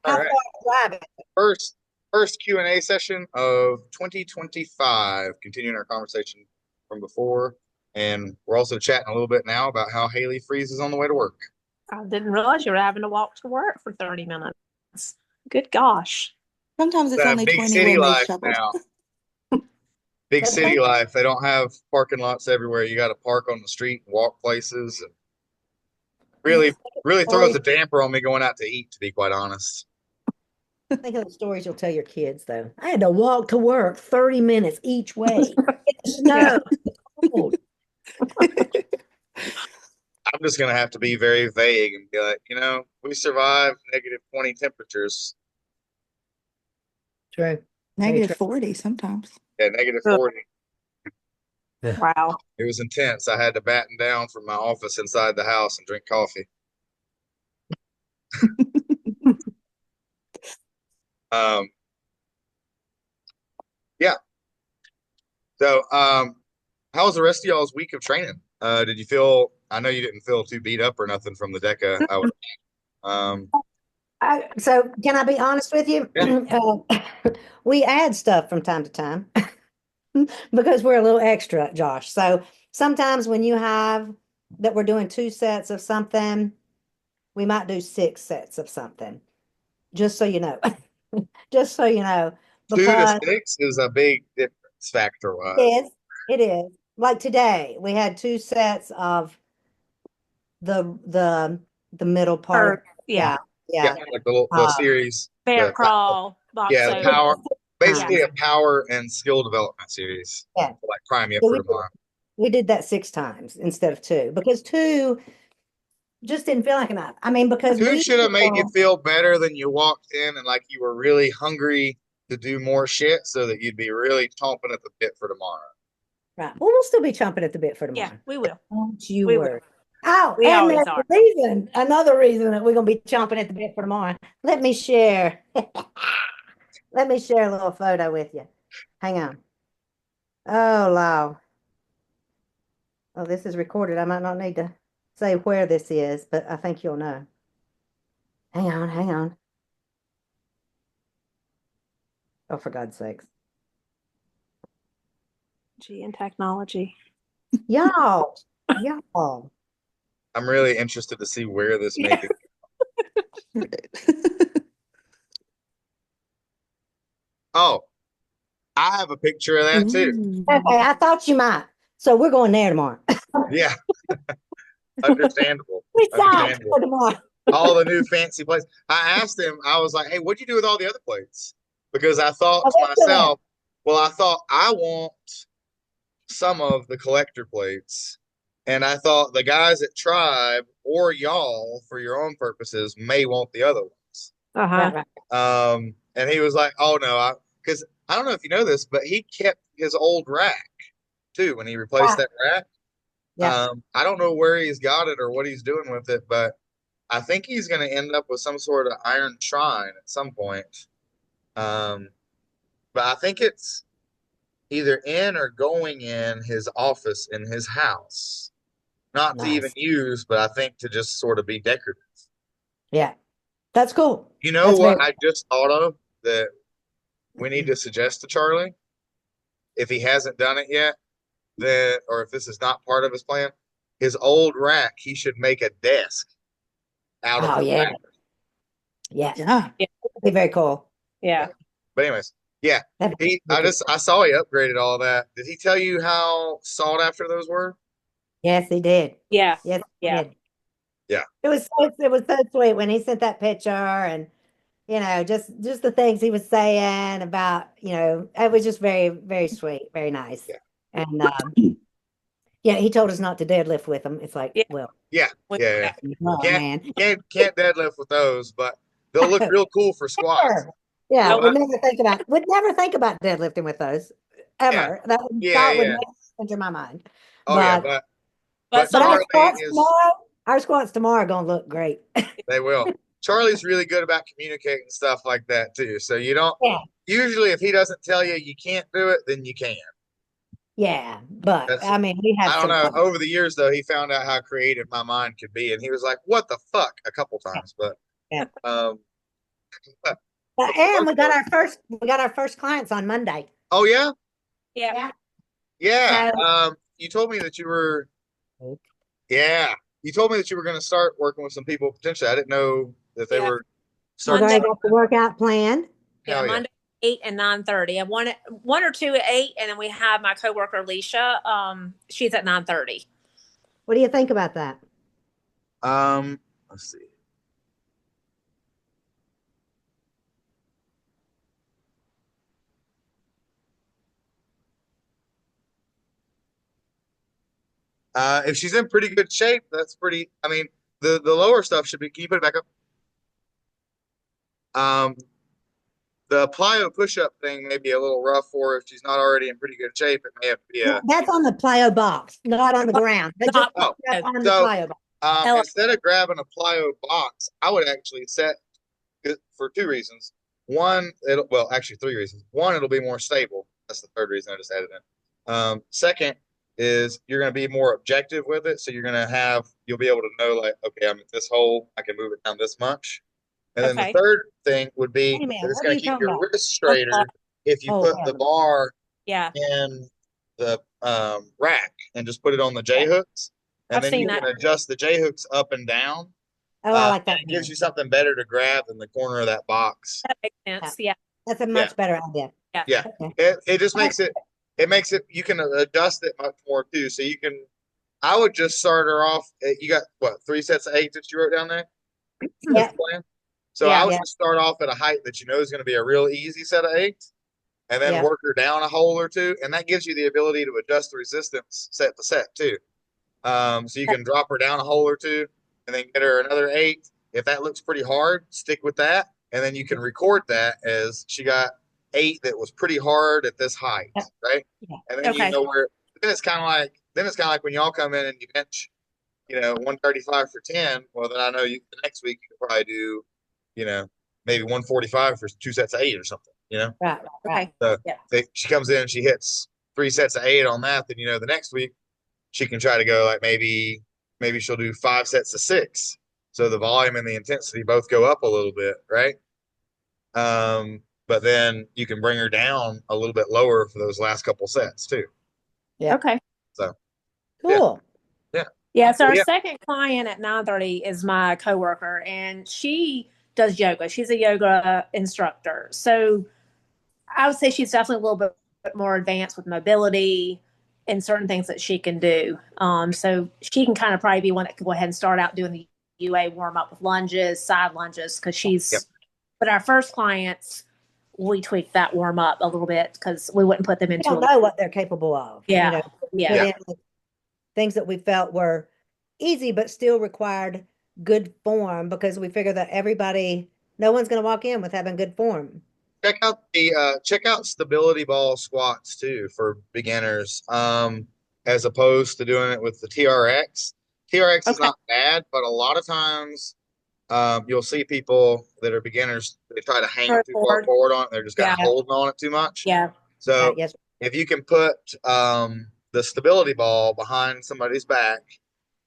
All How right. far driving? First first Q&A session of 2025, continuing our conversation from before. And we're also chatting a little bit now about how Haley freezes on the way to work. I didn't realize you were having to walk to work for 30 minutes. Good gosh. Sometimes it's That only big 20 city when they life shovel. now. Big city life. They don't have parking lots everywhere. You got to park on the street and walk places. And really, really throws Stories, a damper on me going out to eat, to be quite honest. think of the stories you'll tell your kids, though. I had to walk to work 30 minutes each way. In the Yeah. snow. Cold. I'm just going to have to be very vague and be like, we survived -20 temperatures. True. Very Negative true. 40 sometimes. Yeah, negative Ugh, 40. wow. It was intense. I had to batten down from my office inside the house and drink coffee. Um, yeah. So, how was the rest of y'all's week of training? Did you feel? I know you didn't feel too beat up or nothing from the DECA. Um, So, can I be honest with you? yeah. We add stuff from time to time because we're a little extra, Josh. So, sometimes when you have that we're doing 2 sets of something, we might do 6 sets of something, just so you know. Just so you know, Two to because six is a big difference factor it wise. is, it is. Like today, we had 2 sets of the middle part of, Or, yeah. yeah, Yeah, yeah. like the Uh, series, Bear crawl, box yeah, the we did over. power, that six Yeah. basically times. a power and skill development series, Yeah. like prime you up So for tomorrow. we did that 6 times instead of two because two just didn't feel like enough. I mean, because Two we should have made you feel feel better than you walked in and like you were really hungry to do more shit so that you'd be really chomping at the bit for tomorrow. right. Well, we'll still be chomping at the bit for Yeah, tomorrow. we will. Don't you We will. worry. Oh, We and always there's are. another reason that we're gonna be chomping at the bit for tomorrow. Let me share. Let me share a little photo with you. Hang on. Oh, wow. Oh, this is recorded. I might not need to say where this is, but I think you'll know. Hang on, hang on. Oh, for God's sakes. Gee, and technology. Y'all, y'all. I'm really interested to see where this may Yeah. be. Oh, I have a picture of that too. Okay, Ooh. I thought you might. So we're going there tomorrow. Yeah, understandable. We saw Understandable. for tomorrow. All the new fancy plates. I asked him, I was like, hey, what'd you do with all the other plates? Because I thought Oh, to they're still there. myself, well, I thought I want some of the collector plates. And I thought the guys at Tribe or y'all, for your own purposes, may want the other ones. Uh-huh. Right, right. And he was like, oh no, because I don't know if you know this, but he kept his old rack too when he replaced Right. that rack. Yeah. I don't know where he's got it or what he's doing with it, but I think he's going to end up with some sort of iron shrine at some point. Um, but I think it's either in or going in his office in his house, not to even Nice. use, but I think to just sort of be decorative. Yeah. That's cool. You know That's what very I just thought of that we need to suggest to Charlie if he hasn't done it yet, then or if this is not part of his plan, his old rack, he should make a desk out of Oh the yeah. rack. Yes. Yeah. Yeah. That'd be very cool. Yeah. But anyways, yeah. That'd be He I wicked. just I saw he upgraded all that. Did he tell you how sought after those were? Yes, he did. Yeah. Yes, he Yeah. did. Yeah. It was so sweet when he sent that picture and just the things he was saying about, it was just very, very sweet, very nice. Yeah. And yeah, he told us not to deadlift with him. It's like, Yeah. well, Yeah. We- Yeah. Yeah. yeah. oh Can't man. can't deadlift with those, but they'll look real cool for squats. Sure. Yeah, What? would never think about deadlifting with those Yeah. ever. That Yeah. thought would Yeah. never enter my mind. Oh yeah, But But but but someone, Charlie is our squats tomorrow are gonna look great. they will. Charlie's really good about communicating stuff like that too. So you don't Yeah. usually if he doesn't tell you you can't do it, then you can. Yeah. But That's I mean, we had I don't some know. fun. Over the years though, he found out how creative my mind could be, and he was like, "What the fuck?" a couple Yeah. times, but Yeah. um, And we got our first clients on Monday. Oh yeah, Yeah. yeah. So You told me that you were. Yeah, you told me that you were going to start working with some people potentially. I didn't know that they Yeah. were we've starting. already Monday. got the workout planned. Yeah, Hell yeah. Monday 8 and 9:30. I have one or two at 8, and then we have my coworker Alicia. She's at 9:30. What do you think about that? Let's see. If she's in pretty good shape, that's pretty. I mean, the lower stuff should be. Can you put it back up? Um, the plyo push-up thing may be a little rough for her if she's not already in pretty good shape. It may have to be a. That's on the plyo box, not on the ground. But just Not- Oh, on the so plyo box. Ella. instead of grabbing a plyo box, I would actually set it for two reasons. One, it'll well, actually three reasons. One, it'll be more stable. That's the third reason I just added in. Second is you're going to be more objective with it, so you'll be able to know like, okay, I'm at this hole, I can move it down this much. And then the Okay. third thing would be Wait a minute, that it's what are going you to keep talking your about? wrist straighter if you Oh, put yeah. the bar Yeah. in the rack and just put it on the J Yeah. hooks, and I've then seen you that. can adjust the J hooks up and down. Oh, I like that. It gives you something better to grab than the corner of that box. That makes sense. Yeah. That's a Yeah. much better idea. Yeah. Yeah, Okay. it just makes it you can adjust it much more too. So you can. I would just start her off. You got what, 3 sets of 8 that you wrote down there? Yeah. Plan? So Yeah. I would Yeah. just start off at a height that you know is going to be a real easy set of 8, and then Yeah. work her down a hole or two, and that gives you the ability to adjust the resistance set to set too. So you can drop her down a hole or two, and then get her another 8. If that looks pretty hard, stick with that, and then you can record that as she got 8 that was pretty hard at this height, Yeah. right? Yeah. And then you Okay. know where. Then it's kind of like when y'all come in and you bench, 135 for 10. Well, then I know the next week you could probably do, you know, maybe 145 for 2 sets of 8 or something. Right. Right. Okay. So Yeah. she comes in and she hits 3 sets of 8 on that. Then the next week she can try to go like maybe she'll do 5 sets of 6. So the volume and the intensity both go up a little bit, right? But then you can bring her down a little bit lower for those last couple sets too. Yeah. Okay. So Cool. yeah. Yeah. So our Yeah. second client at 9:30 is my coworker, and she does yoga. She's a yoga instructor. So I would say she's definitely a little bit more advanced with mobility and certain things that she can do. So she can kind of probably be one that can go ahead and start out doing the UA warm up with lunges, side lunges, because Yep. but our first clients, we tweaked that warm up a little bit because we wouldn't put them We into don't know what they're capable of. Yeah. We Yeah. put in things that we felt were easy, but still required good form because we figure that no one's going to walk in with having good form. Check out stability ball squats too for beginners. As opposed to doing it with the TRX. TRX is Okay. not bad, but a lot of times you'll see people that are beginners, they try to hang too far forward on it. They're just kind of Yeah. holding on it too much. Yeah. So Yes. if you can put the stability ball behind somebody's back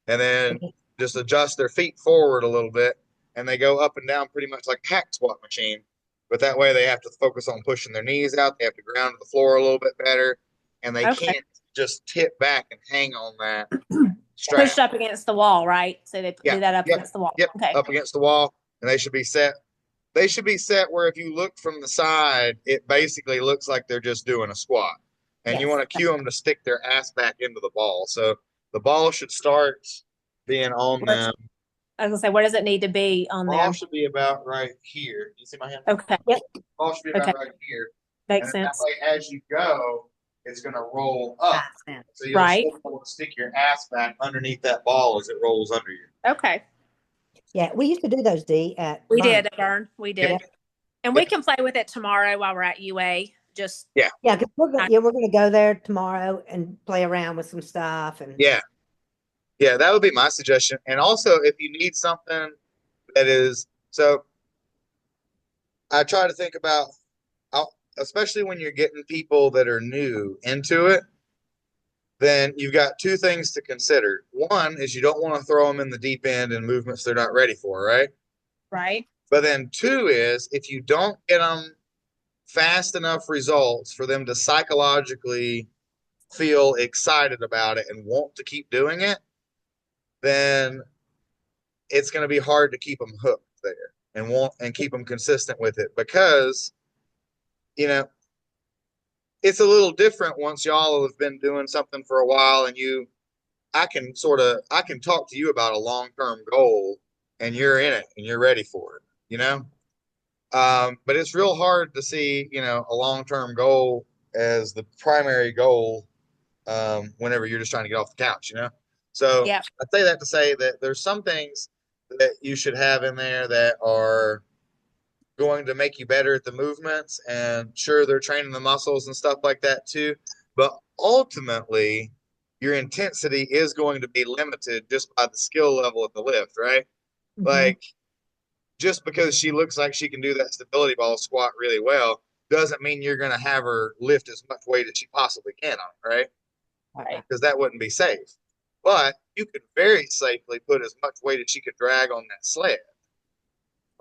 and then just adjust their feet forward a little bit, and they go up and down pretty much like a hack squat machine. But that way they have to focus on pushing their knees out. They have to ground to the floor a little bit better, and they Okay. can't just tip back and hang on that strap. Pushed up against the wall, right? So they Yeah. do that up Yep. against the wall. Yep, Okay. up against the wall, and they should be set. They should be set where if you look from the side, it basically looks like they're just doing a squat. And you Yes. want to cue them to stick their ass back into the ball. So the ball should start being on them. I was gonna say, where does it need to be on Ball there? should be about right here. You see my hand? Okay. Yep. Ball should be about Okay. right here. Makes And then sense. that way, as you go, it's going to roll up. Nice. So you'll Right. still be able to stick your ass back underneath that ball as it rolls under you. Okay. Yeah, we used to do those, Dee, at We Burn. did, Vern. We did. Yep. And we can play with it tomorrow while we're at UA. Just Yeah, because we're gonna go there tomorrow and play around with some stuff and Yeah. Yeah, that would be my suggestion. And also, if you need something that is so, I try to think about, especially when you're getting people that are new into it, then you've got two things to consider. One is you don't want to throw them in the deep end in movements they're not ready for, right? right. But then two is if you don't get them fast enough results for them to psychologically feel excited about it and want to keep doing it, then it's going to be hard to keep them hooked there and want and keep them consistent with it because you know it's a little different once y'all have been doing something for a while and I can talk to you about a long-term goal and you're in it and you're ready for it. But it's real hard to see, a long-term goal as the primary goal whenever you're just trying to get off the couch. So Yeah. I say that to say that there's some things that you should have in there that are going to make you better at the movements, and sure, they're training the muscles and stuff like that too. But ultimately, your intensity is going to be limited just by the skill level of the lift, right? Mhm. Like, just because she looks like she can do that stability ball squat really well doesn't mean you're going to have her lift as much weight as she possibly can on it, right? Right. Because that wouldn't be safe. But you could very safely put as much weight as she could drag on that sled.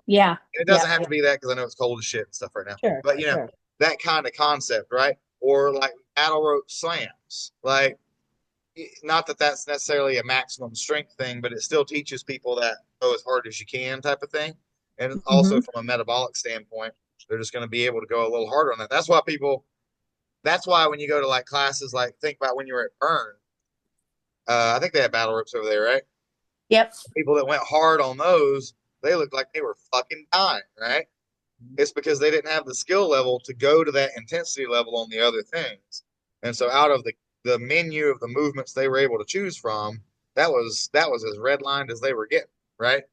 Yeah. And it Yeah. doesn't have to be that because I know it's cold as shit and stuff right now. Sure, But sure. that kind of concept, right? Or like battle rope slams. Like, not that that's necessarily a maximum strength thing, but it still teaches people that go as hard as you can type of thing. And also Mhm. from a metabolic standpoint, they're just going to be able to go a little harder on that. That's why when you go to like classes, like think about when you were at Burn, I think they had battle ropes over there, right? Yep. People that went hard on those, they looked like they were fucking dying, right? It's because they didn't have the skill level to go to that intensity level on the other things. And so out of the menu of the movements they were able to choose from, that was as redlined as they were getting, right?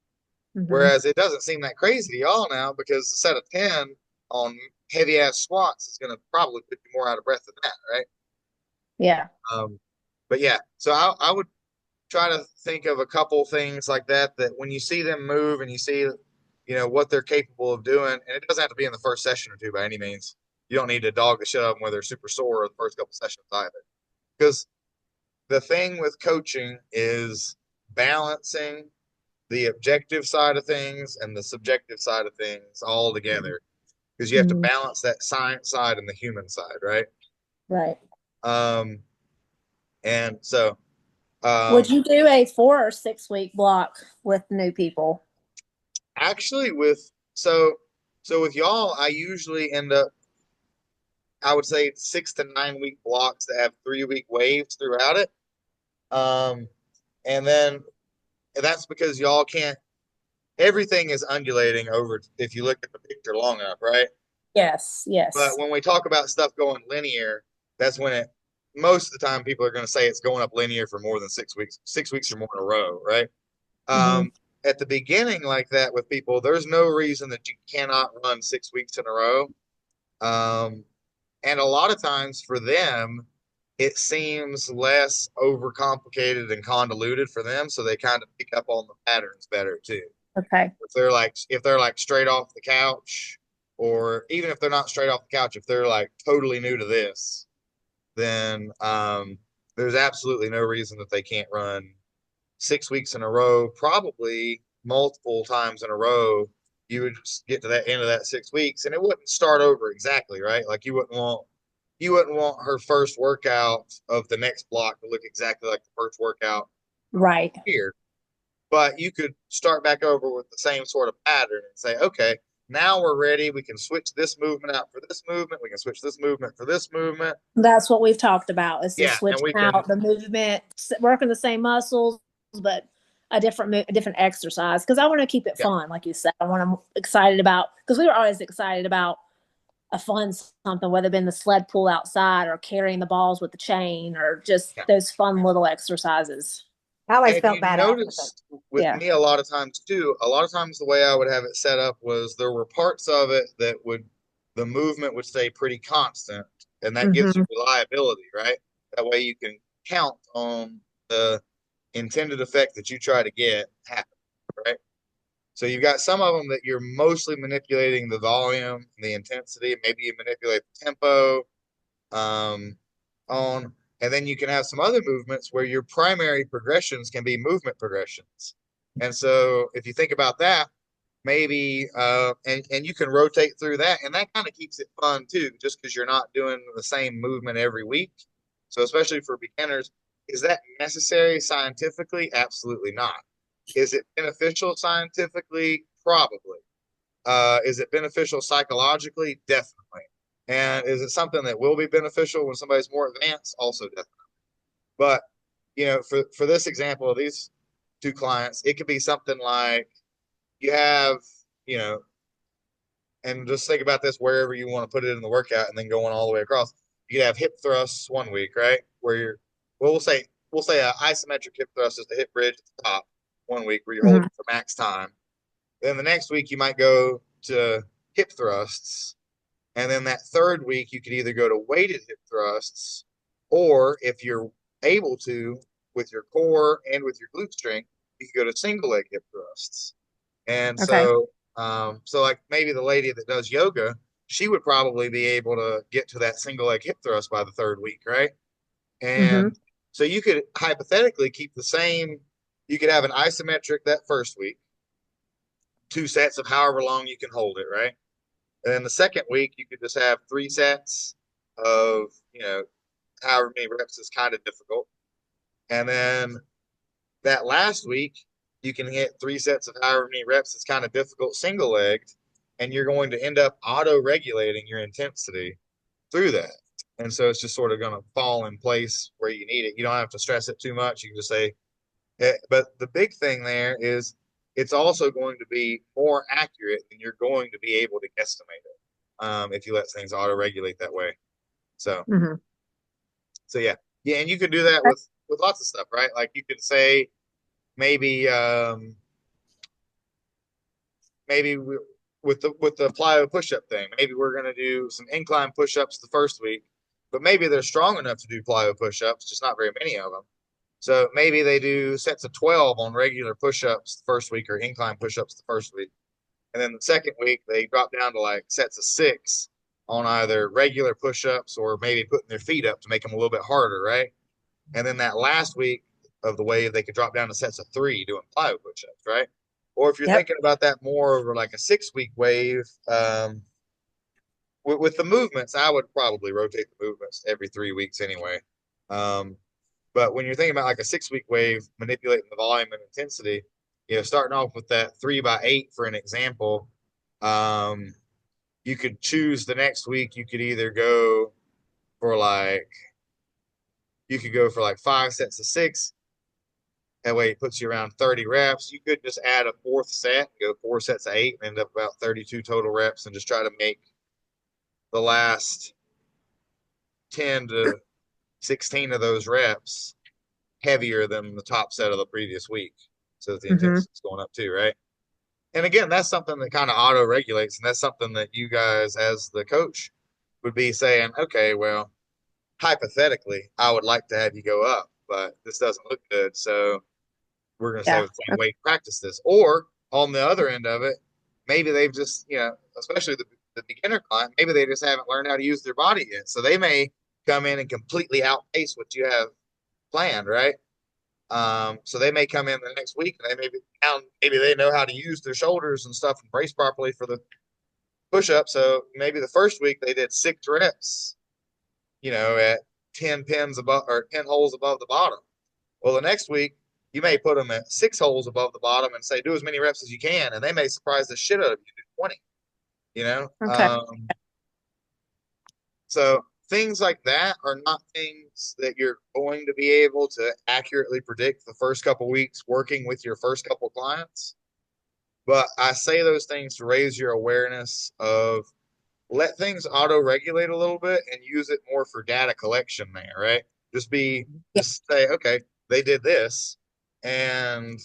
Mhm. Whereas it doesn't seem that crazy to y'all now because a set of 10 on heavy ass squats is going to probably put you more out of breath than that, right? Yeah. But yeah, so I would try to think of a couple things like that when you see them move and you see what they're capable of doing, and it doesn't have to be in the first session or two by any means. You don't need to dog the shit out of them where they're super sore the first couple sessions either, because the thing with coaching is balancing the objective side of things and the subjective side of things all together, because you have to Mhm. balance that science side and the human side, right? Right. um and so Would um you do a 4 or 6 week block with new people? actually so with y'all, I usually end up, I would say, 6 to 9 week blocks that have 3 week waves throughout it. And then that's because y'all can't, everything is undulating over if you look at the picture long enough, right? Yes. But Yes. when we talk about stuff going linear, that's when most of the time people are going to say it's going up linear for more than 6 weeks, 6 weeks or more in a row, right? Mhm. Um, at the beginning, like that with people, there's no reason that you cannot run 6 weeks in a row. Um, and a lot of times for them, it seems less overcomplicated and convoluted for them, so they kind of pick up on the patterns better too. Okay. If they're like straight off the couch, or even if they're not straight off the couch, if they're like totally new to this, then there's absolutely no reason that they can't run 6 weeks in a row, probably multiple times in a row. You would just get to that end of that 6 weeks and it wouldn't start over exactly, right? Like you wouldn't want her first workout of the next block to look exactly like the first workout Right. here. But you could start back over with the same sort of pattern and say, okay, now we're ready. We can switch this movement out for this movement. We can switch this movement for this movement. That's what we've talked about is to Yeah, switch and we can. out the movement, working the same muscles, but a different exercise. Because I want to keep it Yeah, fun, like you said. I want to excited about because we were always excited about a fun something, whether it been the sled pull outside or carrying the balls with the chain or just yeah. those fun little exercises. I always And felt you bad after that. notice with Yeah. me a lot of times too, a lot of times the way I would have it set up was there were parts of it that the movement would stay pretty constant, and that gives you Hmm. reliability, right? That way you can count on the intended effect that you try to get happen, right? So you've got some of them that you're mostly manipulating the volume, the intensity, maybe you manipulate the tempo, um, on, and then you can have some other movements where your primary progressions can be movement progressions. And so if you think about that, maybe and you can rotate through that, and that kind of keeps it fun too, just because you're not doing the same movement every week. So especially for beginners, is that necessary scientifically? Absolutely not. Is it beneficial scientifically? Probably. Is it beneficial psychologically? Definitely. And is it something that will be beneficial when somebody's more advanced? Also definitely. But for this example of these two clients, it could be something like you have, you know, and just think about this wherever you want to put it in the workout, and then going all the way across. You could have hip thrusts one week, right? Where you're, well, we'll say a isometric hip thrust is the hip bridge at the top one week where you're Mhm. holding for max time. Then the next week you might go to hip thrusts, and then that third week you could either go to weighted hip thrusts, or if you're able to, with your core and with your glute strength, you could go to single leg hip thrusts. And Okay. so like maybe the lady that does yoga, she would probably be able to get to that single leg hip thrust by the third week, right? Hmm. And so you could hypothetically keep the same. You could have an isometric that first week, two sets of however long you can hold it, right? And then the second week, you could just have three sets of, however many reps is kind of difficult. And then that last week, you can hit three sets of however many reps is kind of difficult single legged, and you're going to end up auto regulating your intensity through that. And so it's just sort of going to fall in place where you need it. You don't have to stress it too much. You can just say, but the big thing there is it's also going to be more accurate and you're going to be able to guesstimate it if you let things auto regulate that way. So, Hmm. so yeah, yeah, and you can do that with lots of stuff, right? Like you could say maybe maybe with the plyo push-up thing, maybe we're going to do some incline push-ups the first week, but maybe they're strong enough to do plyo push-ups, just not very many of them. So maybe they do sets of 12 on regular push-ups the first week, or incline push-ups the first week. And then the second week they drop down to like sets of 6 on either regular push-ups or maybe putting their feet up to make them a little bit harder, right? And then that last week of the wave, they could drop down to sets of 3 doing plyo push-ups, right? Or if you're Yep. thinking about that more over like a 6 week wave, with the movements, I would probably rotate the movements every 3 weeks anyway. Um, but when you're thinking about like a 6 week wave, manipulating the volume and intensity, starting off with that 3x8 for an example, um, you could choose the next week. You could either go for like you could go for like 5 sets of 6. That way it puts you around 30 reps. You could just add a fourth set, go 4 sets of 8, and end up about 32 total reps, and just try to make the last 10 to 16 of those reps heavier than the top set of the previous week, so that the Hmm. intensity is going up too, right? And again, that's something that kind of auto regulates, and that's something that you guys, as the coach, would be saying, okay, well, hypothetically, I would like to have you go up, but this doesn't look good, so we're going to stay Yeah. with the same weight, practice this. Or on the other end of it, maybe they've just, especially the beginner client, maybe they just haven't learned how to use their body yet, so they may come in and completely outpace what you have planned, right? So they may come in the next week and maybe they know how to use their shoulders and stuff and brace properly for the push up. So maybe the first week they did 6 reps, at 10 pins above or 10 holes above the bottom. Well, the next week you may put them at 6 holes above the bottom and say do as many reps as you can, and they may surprise the shit out of you, do 20. You know, Okay. so things like that are not things that you're going to be able to accurately predict the first couple weeks working with your first couple clients. But I say those things to raise your awareness of, let things auto regulate a little bit and use it more for data collection there, right? Yeah. Just say, okay, they did this. And,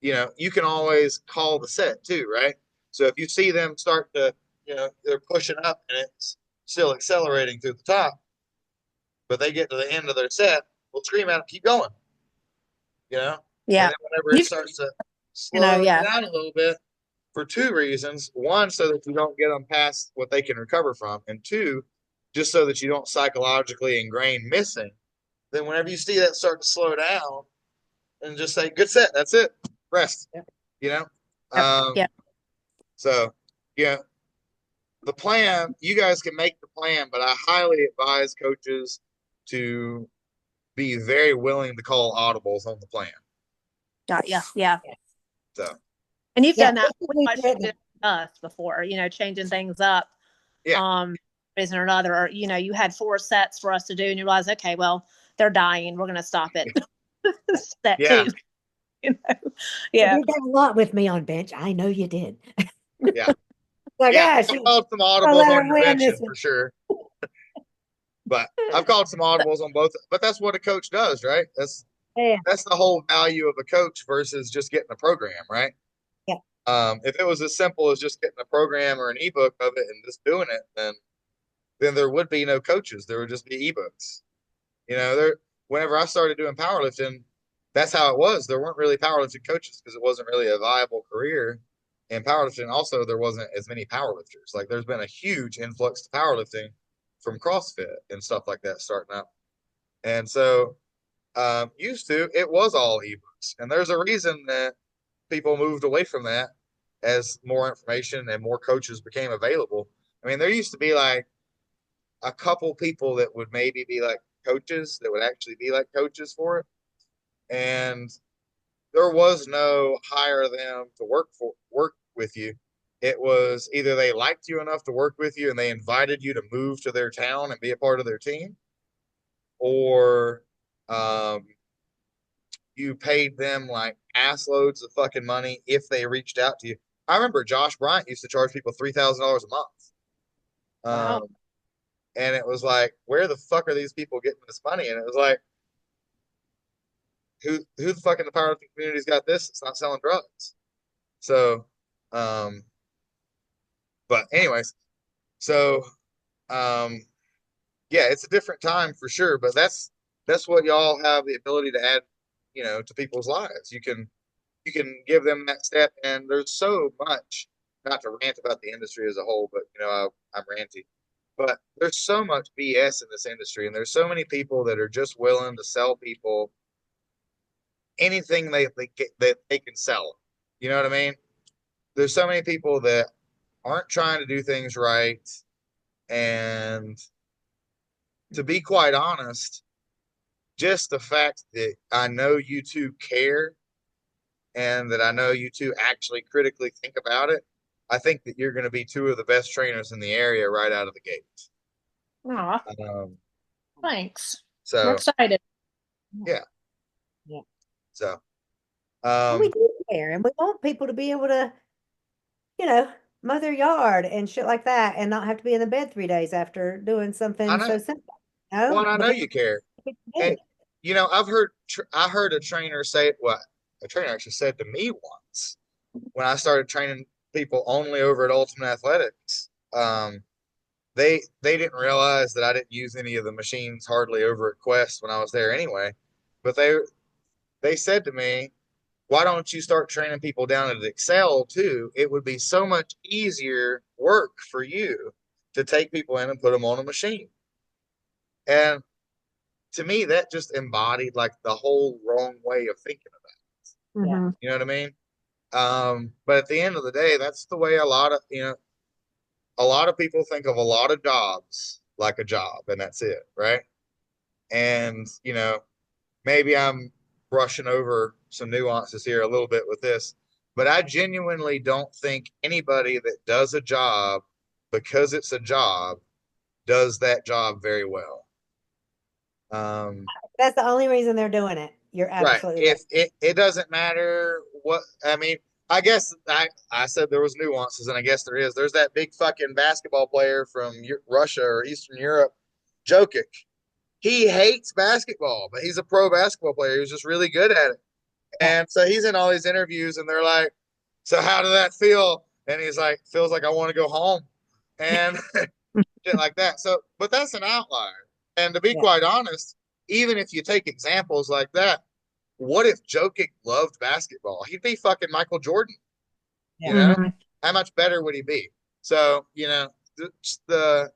you can always call the set too, right? So if you see them start to, they're pushing up and it's still accelerating through the top, but they get to the end of their set, we'll scream at them, keep going, you know? And Yeah. then whenever it You, starts to slow yeah. down a little bit, for two reasons. One, so that you don't get them past what they can recover from. And two, just so that you don't psychologically ingrain missing. Then whenever you see that start to slow down, and just say, good set, that's it, rest, Yep. you know? Yep. Um, Yep. So, yeah, the plan, you guys can make the plan, but I highly advise coaches to be very willing to call audibles on the plan. Got yeah, yeah. So, And you've Yeah, done that basically with threatening. us before, changing things up. yeah, Reason or another, or you had 4 sets for us to do, and you realize, okay, well, they're dying. We're going to stop it. Set yeah, 2. You know? You Yeah. did that a lot with me on bench. I know you did. yeah, Like, yeah. ah, I've she called some gonna audibles let on her your win this benching one. for sure, but I've called some audibles on both. But that's what a coach does, right? Yeah, That's the whole value of a coach versus just getting a program, right? yeah. If it was as simple as just getting a program or an ebook of it and just doing it, then there would be no coaches. There would just be ebooks. There. Whenever I started doing powerlifting, that's how it was. There weren't really powerlifting coaches because it wasn't really a viable career in powerlifting. Also, there wasn't as many powerlifters. Like there's been a huge influx to powerlifting from CrossFit and stuff like that starting up. And so used to it was all ebooks, and there's a reason that people moved away from that as more information and more coaches became available. I mean, there used to be like a couple people that would maybe be like coaches that would actually be like coaches for it, and there was no hire them to work with you. It was either they liked you enough to work with you and they invited you to move to their town and be a part of their team, or um, you paid them like ass loads of fucking money if they reached out to you. I remember Josh Bryant used to charge people $3,000 a month. Wow. And it was like, where the fuck are these people getting this money? And it was like, who the fuck in the powerlifting community's got this? It's not selling drugs. So, um, but anyways, so um, yeah, it's a different time for sure. But that's what y'all have the ability to add, to people's lives. You can give them that step, and there's so much. Not to rant about the industry as a whole, but I'm ranty. But there's so much BS in this industry, and there's so many people that are just willing to sell people anything that they can sell. You know what I mean? There's so many people that aren't trying to do things right, and to be quite honest, just the fact that I know you two care and that I know you two actually critically think about it, I think that you're going to be two of the best trainers in the area right out of the gate. Aw, Um, thanks. We're so excited. yeah, Yeah. so And we um, do care, and we want people to be able to, you know, mow their yard and shit like that, and not have to be in the bed 3 days after doing I something know. so simple. Well, I know Because you care, people and do. I heard a trainer say what a trainer actually said to me once when I started training people only over at Ultimate Athletics. They didn't realize that I didn't use any of the machines hardly over at Quest when I was there anyway. But they said to me, "Why don't you start training people down at Excel too? It would be so much easier work for you to take people in and put them on a machine." And to me, that just embodied like the whole wrong way of thinking about Yeah. Mm-hmm. it. You know what I mean? But at the end of the day, that's the way a lot of people think of a lot of jobs like a job, and that's it, right? And maybe I'm brushing over some nuances here a little bit with this, but I genuinely don't think anybody that does a job because it's a job does that job very well. That's the only reason they're doing it. You're Right. absolutely right. If it doesn't matter what I mean, I guess I said there was nuances, and I guess there is. There's that big fucking basketball player from Russia or Eastern Europe, Jokic. He hates basketball, but he's a pro basketball player. He was just really good at it. Yeah. And so he's in all these interviews, and they're like, "So how did that feel?" And he's like, "Feels like I want to go home," and shit like that. So, but that's an outlier. And to be Yeah. quite honest, even if you take examples like that, what if Jokic loved basketball? He'd be fucking Michael Jordan. You Yeah. know, Mm-hmm. how much better would he be? So, the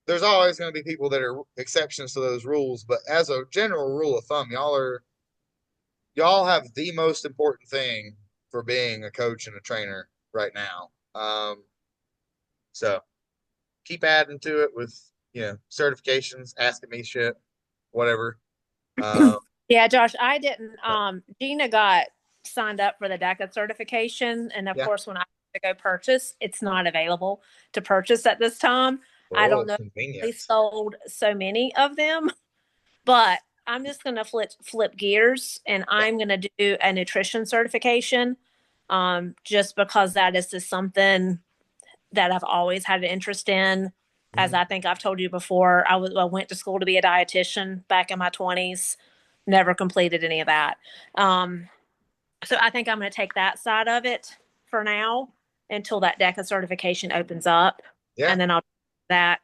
there's always going to be people that are exceptions to those rules, but as a general rule of thumb, y'all have the most important thing for being a coach and a trainer right now. So keep adding to it with, certifications, asking me shit, whatever. Um, Yeah, Josh, I didn't. but Gina got signed up for the DECA certification, and of yeah. course, when I to go purchase, it's not available to purchase at this time. I don't Oh, know. They convenient. sold so many of them, but I'm just going to flip gears, and Yeah. I'm going to do a nutrition certification, just because that is just something that I've always had an interest in. As Mhm. I think I've told you before, I went to school to be a dietitian back in my 20s, never completed any of that. Um, so I think I'm going to take that side of it for now until that DECA certification opens up, Yeah. and then I'll do that.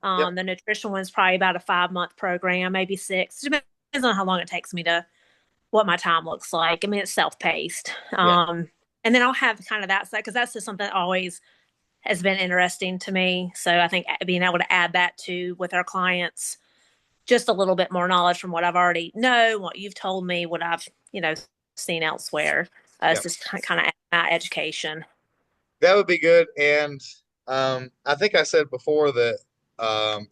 Yep. The nutrition one's probably about a 5 month program, maybe 6. Depends on how long it takes me to what my time looks like. I mean, it's self paced. Yeah. And then I'll have kind of that side because that's just something that always has been interesting to me. So I think being able to add that to with our clients, just a little bit more knowledge from what I've already know, what you've told me, what I've seen elsewhere. It's Yep. just kind of my education. That would be good. And I think I said before that um,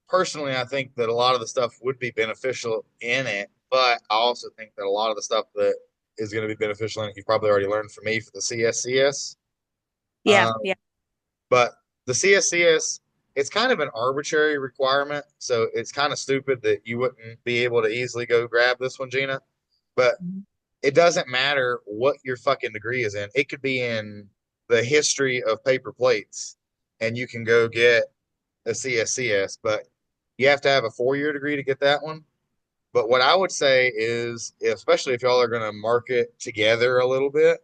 personally, I think that a lot of the stuff would be beneficial in it, but I also think that a lot of the stuff that is going to be beneficial in it, you probably already learned from me for the CSCS. Yeah, Um, yeah. but the CSCS, it's kind of an arbitrary requirement, so it's kind of stupid that you wouldn't be able to easily go grab this one, Gina. But it doesn't matter what your fucking degree is in. It could be in the history of paper plates, and you can go get a CSCS, but you have to have a 4 year degree to get that one. But what I would say is, especially if y'all are going to market together a little bit,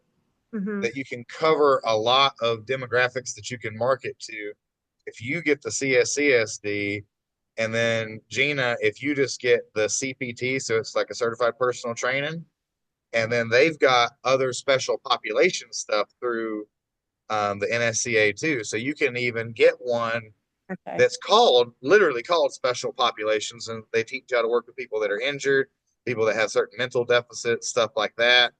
Mm-hmm. that you can cover a lot of demographics that you can market to. If you get the CSCSD, and then Gina, if you just get the CPT, so it's like a certified personal training, and then they've got other special population stuff through the NSCA too. So you can even get one Okay. that's called literally called special populations, and they teach you how to work with people that are injured, people that have certain mental deficits, stuff like that.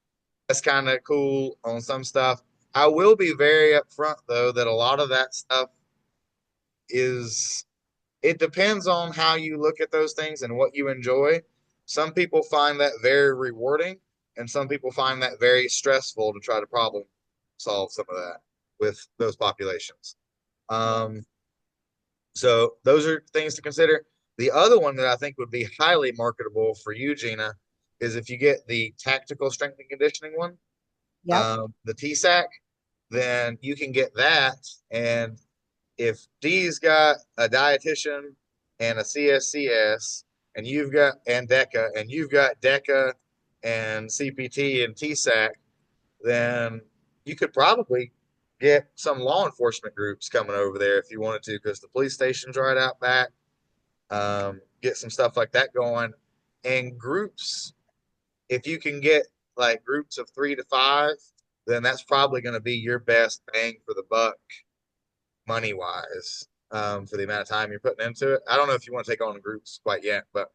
That's kind of cool on some stuff. I will be very upfront though that a lot of that stuff is, it depends on how you look at those things and what you enjoy. Some people find that very rewarding, and some people find that very stressful to try to problem solve some of that with those populations. Um, so those are things to consider. The other one that I think would be highly marketable for you, Gina, is if you get the tactical strength and conditioning one, Yep. the TSAC, then you can get that. And if D's got a dietitian and a CSCS, and you've got and DECA, and you've got DECA and CPT and TSAC, then you could probably get some law enforcement groups coming over there if you wanted to, because the police station's right out back. Get some stuff like that going. And groups, if you can get like groups of 3 to 5, then that's probably going to be your best bang for the buck money wise, for the amount of time you're putting into it. I don't know if you want to take on groups quite yet, but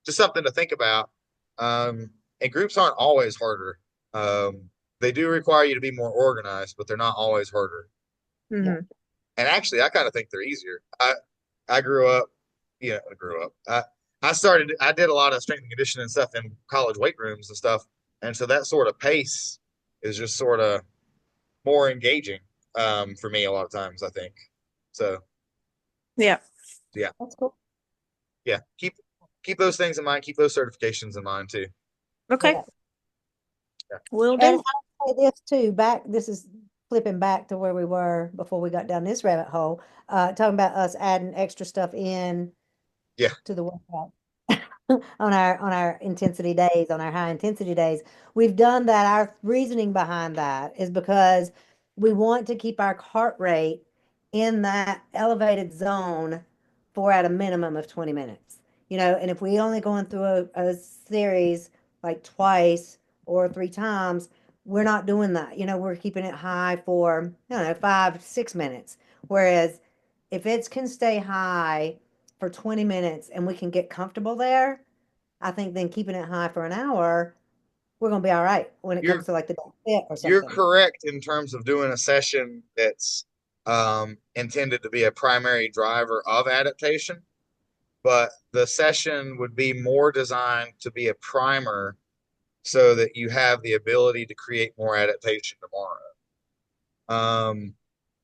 just something to think about. And groups aren't always harder. They do require you to be more organized, but they're not always harder. Yeah. Mm-hmm. And actually, I kind of think they're easier. I grew up, I grew up. I did a lot of strength and conditioning stuff in college weight rooms and stuff, and so that sort of pace is just sort of more engaging, for me a lot of times. I think so. Yeah. Yeah, That's cool. yeah. Keep those things in mind. Keep those certifications in mind too. Okay. Yeah. Yeah. Will And do. I'll say this too, this is flipping back to where we were before we got down this rabbit hole, talking about us adding extra stuff in Yeah. to the workout on our intensity days, on our high intensity days. We've done that. Our reasoning behind that is because we want to keep our heart rate in that elevated zone for at a minimum of 20 minutes. And if we only going through a series like twice or 3 times, we're not doing that. We're keeping it high for, I don't know, 5 to 6 minutes. Whereas if it can stay high for 20 minutes and we can get comfortable there, I think then keeping it high for an hour we're gonna be all right when it You're comes to like the fit or you're something. correct in terms of doing a session that's intended to be a primary driver of adaptation, but the session would be more designed to be a primer so that you have the ability to create more adaptation tomorrow.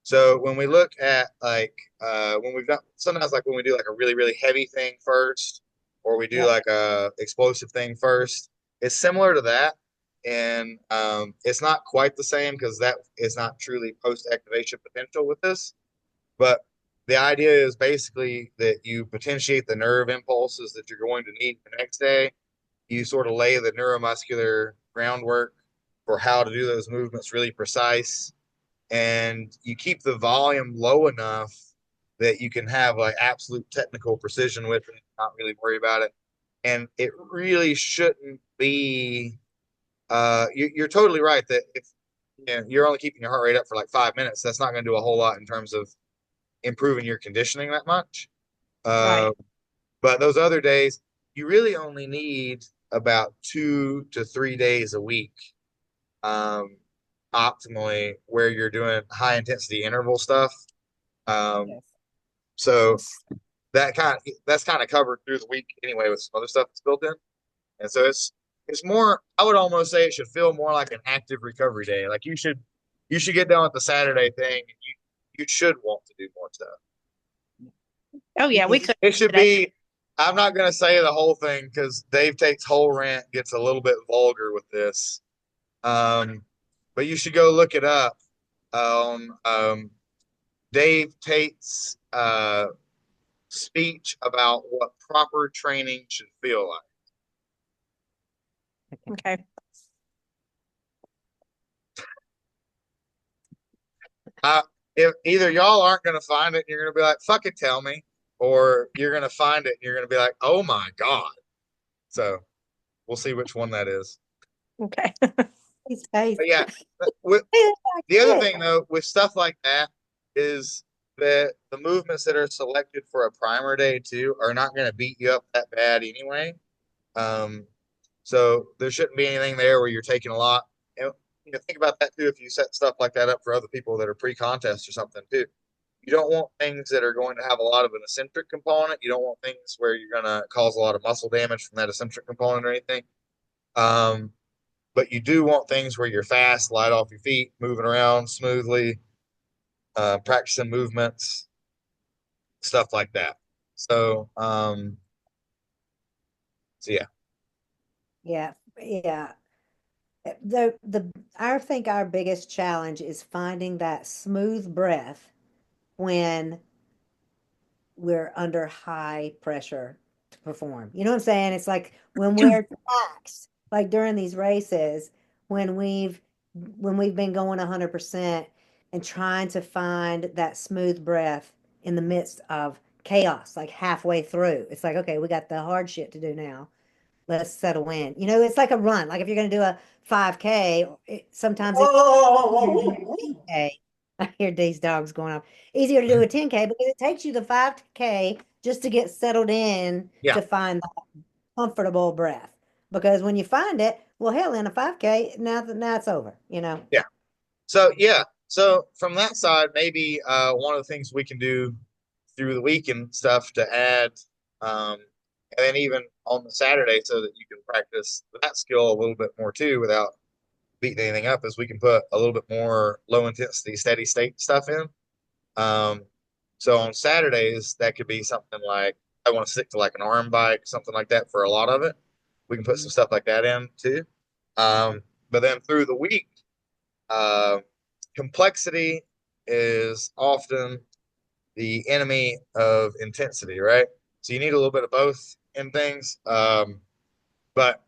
So when we look at like when we've done sometimes like when we do like a really really heavy thing first, or we do Yeah. like a explosive thing first, it's similar to that, and it's not quite the same because that is not truly post activation potential with this. But the idea is basically that you potentiate the nerve impulses that you're going to need the next day. You sort of lay the neuromuscular groundwork for how to do those movements really precise, and you keep the volume low enough that you can have like absolute technical precision with it, not really worry about it. And it really shouldn't be. You're totally right that if you're only keeping your heart rate up for like 5 minutes, that's not going to do a whole lot in terms of improving your conditioning that much. Uh, Right. but those other days, you really only need about 2 to 3 days a week, um, optimally, where you're doing high intensity interval stuff. Um, Yes. so that's kind of covered through the week anyway with some other stuff that's built in, and so it's more. I would almost say it should feel more like an active recovery day. Like you should get done with the Saturday thing. And you should want to do more stuff. Oh yeah, we could It should today. be. I'm not going to say the whole thing because Dave Tate's whole rant gets a little bit vulgar with this. But you should go look it up on Dave Tate's speech about what proper training should feel like. Okay. Uh, if either y'all aren't going to find it, and you're going to be like, "Fuck it, tell me," or you're going to find it, and you're going to be like, "Oh my god!" So we'll see which one that is. Okay. His face. But yeah, with, Hey, the other that's thing though, with stuff like that, is that the movements that are selected for a primer day too are not going to beat you up that bad anyway. Um, so there shouldn't be anything there where you're taking a lot. And, think about that too if you set stuff like that up for other people that are pre-contest or something too. You don't want things that are going to have a lot of an eccentric component. You don't want things where you're going to cause a lot of muscle damage from that eccentric component or anything. Um, but you do want things where you're fast, light off your feet, moving around smoothly, practicing movements, stuff like that. So, so yeah. yeah, yeah. The I think our biggest challenge is finding that smooth breath when we're under high pressure to perform. You know what I'm saying? It's like when we're taxed, like during these races, when we've been going 100% and trying to find that smooth breath in the midst of chaos, like halfway through. It's like, okay, we got the hard shit to do now. Let's settle in. You know, it's like a run. Like if you're going to do a 5K, sometimes it's easier to do a 10K. I hear these dogs going off. Easier to do a 10K because it takes you the 5K just to get settled in Yeah. to find the comfortable breath. Because when you find it, well, hell, in a 5K, now it's over, you know? Yeah. So yeah. So from that side, maybe one of the things we can do through the week and stuff to add, um, and then even on the Saturday, so that you can practice that skill a little bit more too, without beating anything up, is we can put a little bit more low intensity, steady state stuff in. Um, so on Saturdays, that could be something like I want to stick to like an arm bike, something like that for a lot of it. We can put some stuff like that in too. But then through the week, uh, complexity is often the enemy of intensity, right? So you need a little bit of both in things, but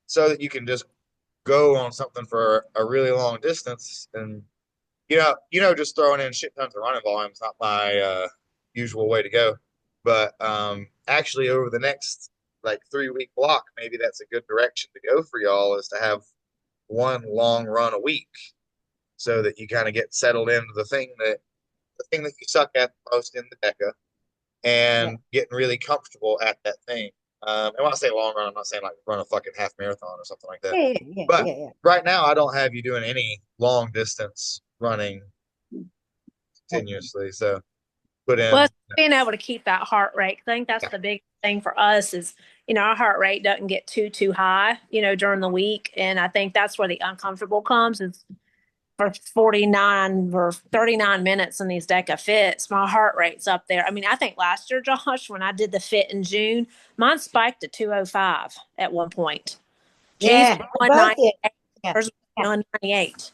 so that you can just go on something for a really long distance. And just throwing in shit tons of running volume is not my usual way to go. But actually, over the next like 3 week block, maybe that's a good direction to go for y'all, is to have one long run a week, so that you kind of get settled into the thing that you suck at the most in the DECA, Yeah. and getting really comfortable at that thing. And when I say long run, I'm not saying like run a fucking half marathon or something like that. Yeah, yeah, But yeah, yeah. right now, I don't have you doing any long distance running Yeah. continuously. So put Well, in, being able to keep that heart rate, I think that's yeah, the big thing for us is, our heart rate doesn't get too high, during the week. And I think that's where the uncomfortable comes is for 49 or 39 minutes in these DECA fits, my heart rate's up there. I mean, I think last year, Josh, when I did the fit in June, mine spiked to 205 at one point. June's Yeah, we both did. 198, Yeah, hers was yeah. 198.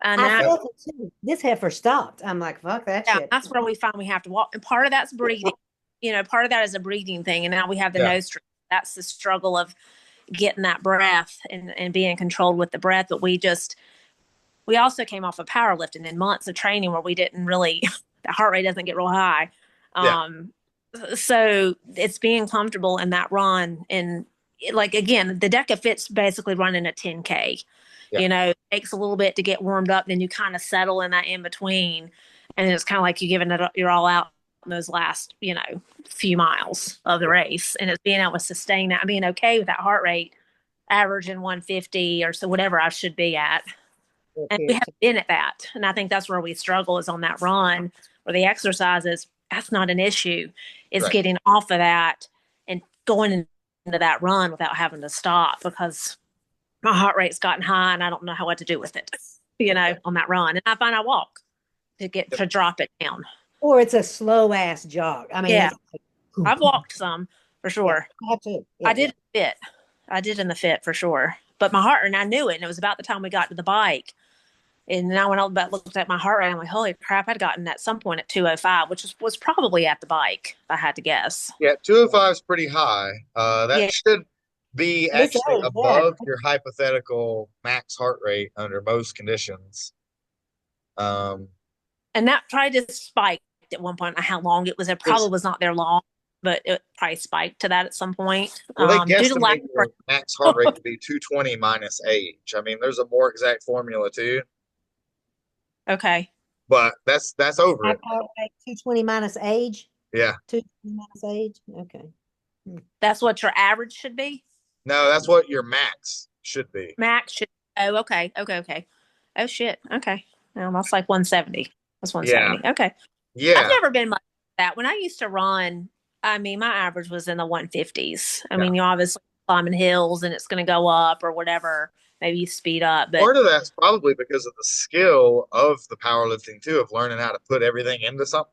And I that, that- felt it too. This heifer stopped. I'm like, fuck that yeah, shit. that's where we find we have to walk. And part of that's breathing. Part of that is a breathing thing. And now we have the yeah, nose strip. That's the struggle of getting that breath and being controlled with the breath. But we also came off of powerlifting in months of training where we didn't really, the heart rate doesn't get real high. yeah, So it's being comfortable in that run. And like, again, the DECA fit's basically running a 10K. yeah, It takes a little bit to get warmed up. Then you kind of settle in that in between. And it's kind of like you giving it, you're all out in those last, few miles of the race. And it's being able to sustain that and being okay with that heart rate averaging 150 or so, whatever I should be at. And we haven't been at that. And I think that's where we struggle is on that run where the exercises, that's not an issue. It's right, getting off of that and going into that run without having to stop because my heart rate's gotten high and I don't know what to do with it, on that run. And I find I walk to drop it down. Or it's a slow ass jog. I mean, Yeah. it's like, I've walked some for sure. I have to. Yeah, I did fit. I did in the fit for sure. But my heart, and I knew it. And it was about the time we got to the bike. And now when I looked at my heart rate, I'm like, holy crap, I'd gotten at some point at 205, which was probably at the bike, if I had to guess. yeah. 205 is pretty high. Yeah. That should be This actually is, yeah. above your hypothetical max heart rate under most conditions. Um, And that probably just spiked at one point. How long it was, it probably was not there long, but it probably spiked to that at some point. well, they Due to lack guesstimate your max heart rate to be 220 minus age. I mean, there's a more exact formula too, okay. but that's over High it. power rate, 220 minus age. Yeah. 220 minus age. Okay. That's what your average should be. No, that's what your max should be. Max should. Oh, okay. Oh shit. Okay. Well, that's like 170. That's 170. Yeah. Okay. I've Yeah. never been much like that. When I used to run, I mean, my average was in the 150s. I mean, you're obviously climbing hills and it's going to go up or whatever. Maybe you speed up, but Part of that's probably because of the skill of the powerlifting too, of learning how to put everything into something.